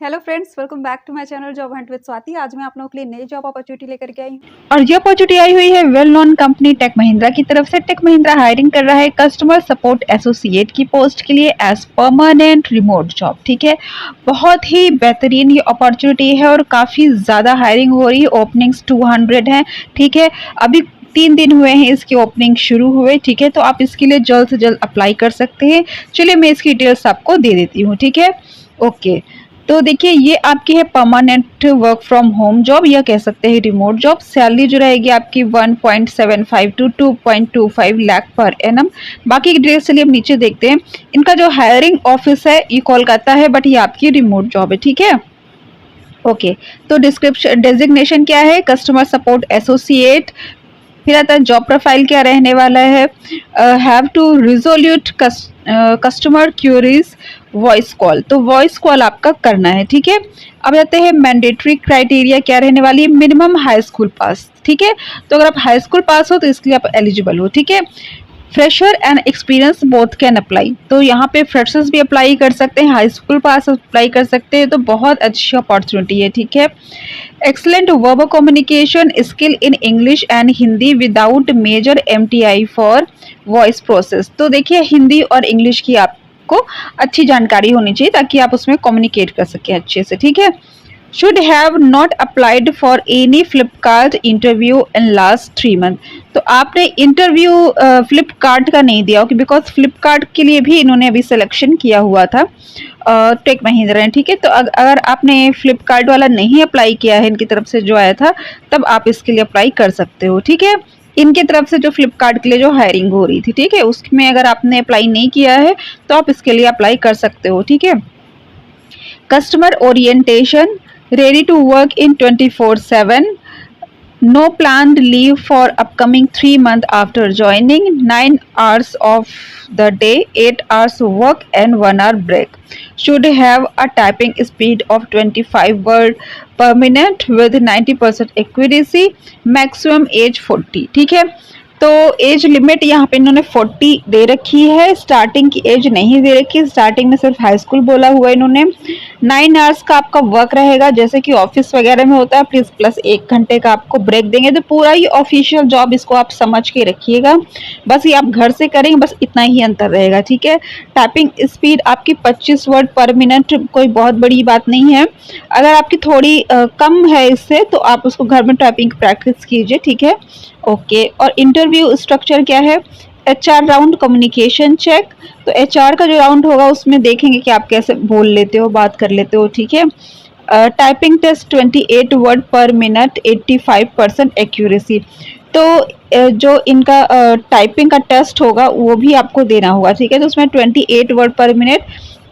Hello friends, welcome back to my channel job hunt with Swati. आज मैं आप लोगों के लिए नई जॉब अपॉर्चुनिटी लेकर के आई हूँ और ये अपॉर्चुनिटी आई हुई है well known company tech Mahindra की तरफ से। टेक महिंद्रा हायरिंग कर रहा है कस्टमर सपोर्ट एसोसिएट की पोस्ट के लिए एज परमानेंट रिमोट जॉब। ठीक है, बहुत ही बेहतरीन ये अपॉर्चुनिटी है और काफ़ी ज़्यादा हायरिंग हो रही है। ओपनिंग्स 200 हैं। ठीक है, अभी 3 दिन हुए हैं इसकी ओपनिंग शुरू हुए। ठीक है, तो आप इसके लिए जल्द से जल्द अप्लाई कर सकते हैं। चलिए मैं इसकी डिटेल्स आपको दे देती हूँ। ठीक है, ओके। तो देखिए ये आपकी है permanent work from home job या कह सकते हैं रिमोट जॉब। सैलरी जो रहेगी आपकी 1.75 टू 2.25 लाख पर एनम। बाकी की डिटेल्स चलिए हम नीचे देखते हैं। इनका जो हायरिंग ऑफिस है ये कोलकाता है, बट ये आपकी रिमोट जॉब है। ठीक है, ओके। तो डिस्क्रिप्शन डेजिग्नेशन क्या है, कस्टमर सपोर्ट एसोसिएट। फिर आता है जॉब प्रोफाइल क्या रहने वाला है, have to resolute customer queries voice call. तो वॉइस कॉल आपका करना है। ठीक है, अब आते हैं मैंडेटरी क्राइटेरिया क्या रहने वाली है, मिनिमम हाई स्कूल पास। ठीक है, तो अगर आप हाई स्कूल पास हो तो इसके लिए आप एलिजिबल हो। ठीक है, fresher and experience both can apply. तो यहाँ पे फ्रेशर्स भी अप्लाई कर सकते हैं, हाई स्कूल पास अप्लाई कर सकते हैं। तो बहुत अच्छी अपॉर्चुनिटी है। ठीक है, excellent verbal communication skill in English and Hindi without major MTI for voice process. तो देखिए हिंदी और इंग्लिश की आपको अच्छी जानकारी होनी चाहिए ताकि आप उसमें कम्युनिकेट कर सकें अच्छे से। ठीक है, should have not applied for any Flipkart interview in last 3 month। तो आपने इंटरव्यू फ्लिपकार्ट का नहीं दिया होगा, बिकॉज फ्लिपकार्ट के लिए भी इन्होंने अभी सिलेक्शन किया हुआ था टेक महिंद्रा ने। ठीक है, तो अगर आपने फ्लिपकार्ट वाला नहीं अप्लाई किया है, इनकी तरफ से जो आया था, तब आप इसके लिए अप्लाई कर सकते हो। ठीक है, इनकी तरफ से जो फ्लिपकार्ट के लिए जो हायरिंग हो रही थी, ठीक है, उसमें अगर आपने अप्लाई नहीं किया है तो आप इसके लिए अप्लाई कर सकते हो। ठीक है, customer orientation, ready to work in 24/7, no planned leave for upcoming 3 months after joining, 9 hours of the day, 8 hours work and 1 hour break, should have a typing speed of 25 word per minute with 90% accuracy, maximum age 40। ठीक है, तो age limit यहाँ पे इन्होंने 40 दे रखी है, starting की as नहीं दे रखी। स्टार्टिंग में सिर्फ हाई स्कूल बोला हुआ है इन्होंने। 9 आवर्स का आपका वर्क रहेगा जैसे कि ऑफिस वगैरह में होता है, प्लस 1 घंटे का आपको ब्रेक देंगे। तो पूरा ही ऑफिशियल जॉब इसको आप समझ के रखिएगा, बस ये आप घर से करेंगे, बस इतना ही अंतर रहेगा। ठीक है, टाइपिंग स्पीड आपकी 25 वर्ड पर मिनट, कोई बहुत बड़ी बात नहीं है। अगर आपकी थोड़ी कम है इससे तो आप उसको घर में टाइपिंग प्रैक्टिस कीजिए। ठीक है, ओके। और इंटरव्यू स्ट्रक्चर क्या है, एचआर राउंड, कम्युनिकेशन चेक। तो एचआर का जो राउंड होगा उसमें देखेंगे कि आप कैसे बोल लेते हो, बात कर लेते हो। ठीक है, typing test 28 word per minute, 85% accuracy. तो जो इनका टाइपिंग का टेस्ट होगा वो भी आपको देना होगा। ठीक है, तो उसमें 28 वर्ड पर मिनट,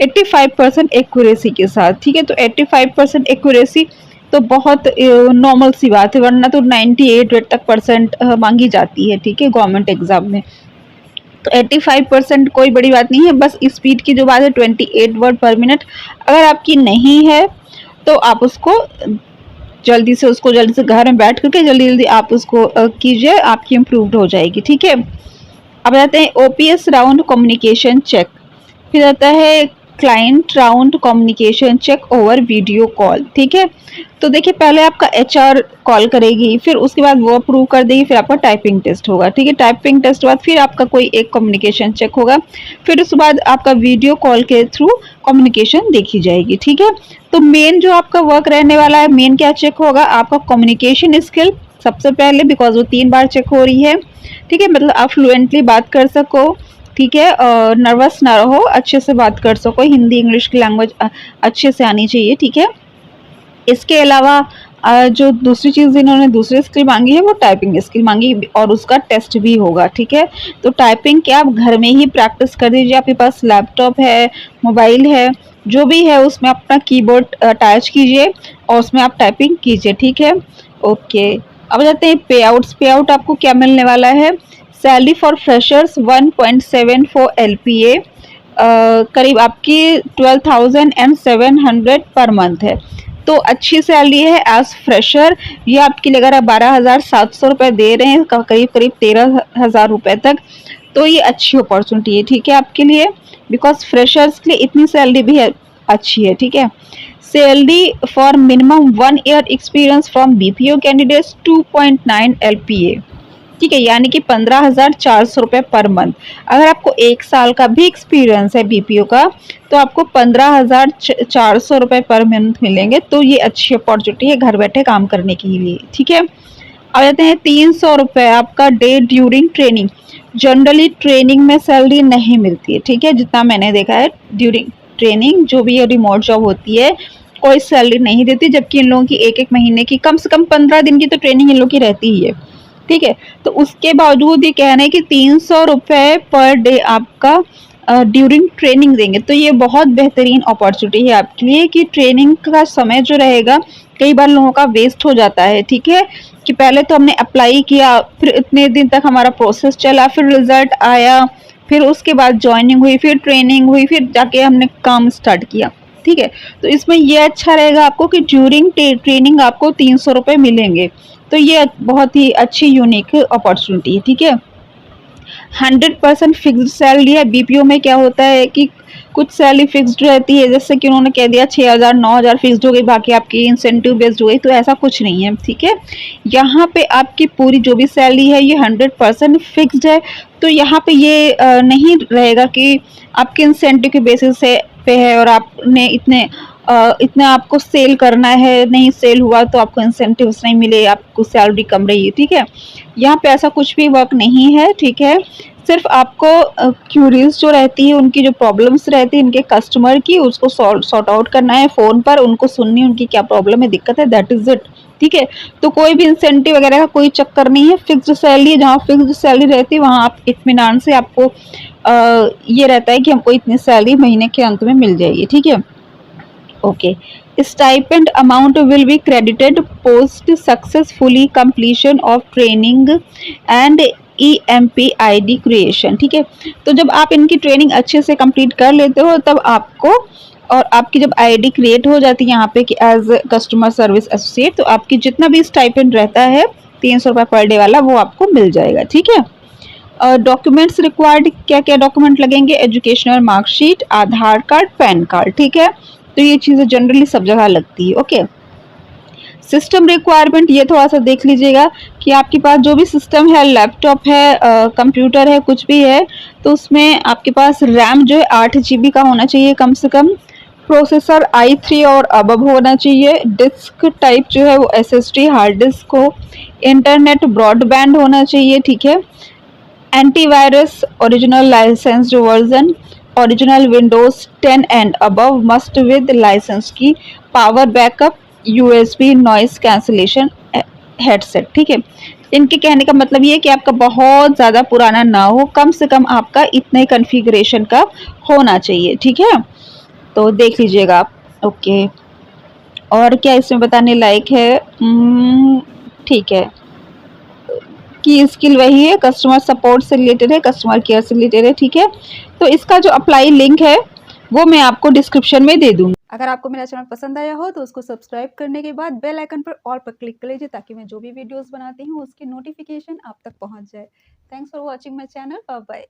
85% एक्यूरेसी के साथ। ठीक है, तो 85% एक्यूरेसी तो बहुत नॉर्मल सी बात है, वरना तो 98 तक परसेंट मांगी जाती है। ठीक है, गवर्नमेंट एग्जाम में। तो 85% कोई बड़ी बात नहीं है। बस स्पीड की जो बात है 28 वर्ड पर मिनट, अगर आपकी नहीं है तो आप उसको जल्दी से घर में बैठ करके जल्दी आप उसको कीजिए, आपकी इम्प्रूव्ड हो जाएगी। ठीक है, अब आते हैं ओपीएस राउंड, कम्युनिकेशन चेक। फिर आता है client round, communication check over video call. ठीक है, तो देखिए पहले आपका एचआर कॉल करेगी, फिर उसके बाद वो अप्रूव कर देगी, फिर आपका टाइपिंग टेस्ट होगा। ठीक है, टाइपिंग टेस्ट के बाद फिर आपका कोई एक कम्युनिकेशन चेक होगा, फिर उसके बाद आपका वीडियो कॉल के थ्रू कम्युनिकेशन देखी जाएगी। ठीक है, तो मेन जो आपका वर्क रहने वाला है, मेन क्या चेक होगा, आपका कम्युनिकेशन स्किल सबसे पहले, बिकॉज वो 3 बार चेक हो रही है। ठीक है, मतलब आप फ्लुएंटली बात कर सको। ठीक है, नर्वस ना रहो, अच्छे से बात कर सको, हिंदी इंग्लिश की लैंग्वेज अच्छे से आनी चाहिए। ठीक है, इसके अलावा जो दूसरी चीज़ इन्होंने दूसरी स्किल मांगी है वो टाइपिंग स्किल मांगी, और उसका टेस्ट भी होगा। ठीक है, तो टाइपिंग क्या आप घर में ही प्रैक्टिस कर दीजिए। आपके पास लैपटॉप है, मोबाइल है, जो भी है उसमें अपना कीबोर्ड अटैच कीजिए और उसमें आप टाइपिंग कीजिए। ठीक है, ओके। अब जाते हैं पे आउट्स। पे आउट आपको क्या मिलने वाला है, सैलरी फॉर फ्रेशर्स 1.74 LPA, करीब आपकी 12,700 पर मंथ है। तो अच्छी सैलरी है एज फ्रेशर। ये आपके लिए अगर 12,700 रुपये दे रहे हैं, करीब 13,000 रुपये तक, तो ये अच्छी अपॉर्चुनिटी है। ठीक है, आपके लिए, बिकॉज फ्रेशर्स के लिए इतनी सैलरी भी अच्छी है। ठीक है, salary for minimum 1 year experience from BPO candidates 2.9 LPA, ठीक है, यानी कि 15,400 रुपये पर मंथ। अगर आपको 1 साल का भी एक्सपीरियंस है बीपीओ का तो आपको 15,400 रुपये पर मंथ मिलेंगे। तो ये अच्छी अपॉर्चुनिटी है घर बैठे काम करने के लिए, ठीक है। अब आते हैं 300 रुपये आपका day during training. Generally training में सैलरी नहीं मिलती है, ठीक है, जितना मैंने देखा है ड्यूरिंग ट्रेनिंग जो भी रिमोट जॉब होती है कोई सैलरी नहीं देती, जबकि इन लोगों की एक महीने की कम से कम 15 दिन की तो ट्रेनिंग इन लोगों की रहती ही है, ठीक है। तो उसके बावजूद ये कह रहे हैं कि 300 रुपये पर डे आपका ड्यूरिंग ट्रेनिंग देंगे। तो ये बहुत बेहतरीन अपॉर्चुनिटी है आपके लिए कि ट्रेनिंग का समय जो रहेगा कई बार लोगों का वेस्ट हो जाता है, ठीक है, कि पहले तो हमने अप्लाई किया, फिर इतने दिन तक हमारा प्रोसेस चला, फिर रिजल्ट आया, फिर उसके बाद ज्वाइनिंग हुई, फिर ट्रेनिंग हुई, फिर जाके हमने काम स्टार्ट किया, ठीक है। तो इसमें ये अच्छा रहेगा आपको कि ड्यूरिंग ट्रेनिंग आपको 300 रुपये मिलेंगे। तो ये बहुत ही अच्छी यूनिक अपॉर्चुनिटी है, ठीक है। 100% फिक्स्ड सैलरी है। बीपीओ में क्या होता है कि कुछ सैलरी फिक्स्ड रहती है, जैसे कि उन्होंने कह दिया 6,000 9,000 फिक्स्ड हो गई, बाकी आपकी इंसेंटिव बेस्ड हो गई, तो ऐसा कुछ नहीं है, ठीक है। यहाँ पे आपकी पूरी जो भी सैलरी है ये 100% फिक्स्ड है। तो यहाँ पे ये नहीं रहेगा कि आपके इंसेंटिव के बेसिस से पे है और आपने इतने आपको सेल करना है, नहीं सेल हुआ तो आपको इंसेंटिव्स नहीं मिले, आपको सैलरी कम रही है, ठीक है। यहाँ पे ऐसा कुछ भी वर्क नहीं है, ठीक है। सिर्फ आपको क्यूरीज जो रहती है, उनकी जो प्रॉब्लम्स रहती है इनके कस्टमर की, उसको सॉर्ट आउट करना है फ़ोन पर, उनको सुननी उनकी क्या प्रॉब्लम है, दिक्कत है, दैट इज इट, ठीक है। तो कोई भी इंसेंटिव वगैरह का कोई चक्कर नहीं है, फिक्स्ड सैलरी है। जहाँ फिक्स्ड सैलरी रहती है वहाँ आप इत्मीनान से आपको ये रहता है कि हमको इतनी सैलरी महीने के अंत में मिल जाएगी, ठीक है। Okay, stipend amount will be credited post successfully completion of training and EMPID creation, ठीक है। तो जब आप इनकी ट्रेनिंग अच्छे से कंप्लीट कर लेते हो तब आपको, और आपकी जब आईडी क्रिएट हो जाती है यहाँ पे कि एज कस्टमर सर्विस एसोसिएट, तो आपकी जितना भी स्टाइपेंड रहता है 300 रुपये पर डे वाला वो आपको मिल जाएगा, ठीक है। डॉक्यूमेंट्स रिक्वायर्ड, क्या क्या डॉक्यूमेंट लगेंगे, एजुकेशनल मार्कशीट, आधार कार्ड, पैन कार्ड, ठीक है। तो ये चीज़ें जनरली सब जगह लगती है, ओके। सिस्टम रिक्वायरमेंट ये थोड़ा सा देख लीजिएगा कि आपके पास जो भी सिस्टम है, लैपटॉप है, कंप्यूटर है, कुछ भी है, तो उसमें आपके पास रैम जो है 8 GB का होना चाहिए कम से कम, प्रोसेसर i3 और अबव होना चाहिए, डिस्क टाइप जो है वो SSD हार्ड डिस्क हो, इंटरनेट ब्रॉडबैंड होना चाहिए, ठीक है। एंटीवायरस ओरिजिनल लाइसेंस जो version, original Windows 10 and above must with licence की, power backup, USB noise cancellation headset, ठीक है। इनके कहने का मतलब ये है कि आपका बहुत ज़्यादा पुराना ना हो, कम से कम आपका इतने कॉन्फ़िगरेशन का होना चाहिए, ठीक है। तो देख लीजिएगा आप, ओके। और क्या इसमें बताने लायक है, ठीक है, की स्किल वही है, कस्टमर सपोर्ट से रिलेटेड है, कस्टमर केयर से रिलेटेड है, ठीक है। तो इसका जो अप्लाई लिंक है वो मैं आपको डिस्क्रिप्शन में दे दूंगी। अगर आपको मेरा चैनल पसंद आया हो तो उसको सब्सक्राइब करने के बाद बेल आइकन पर ऑल पर क्लिक कर लीजिए ताकि मैं जो भी वीडियोस बनाती हूँ उसकी नोटिफिकेशन आप तक पहुँच जाए। Thanks for watching my channel, bye bye.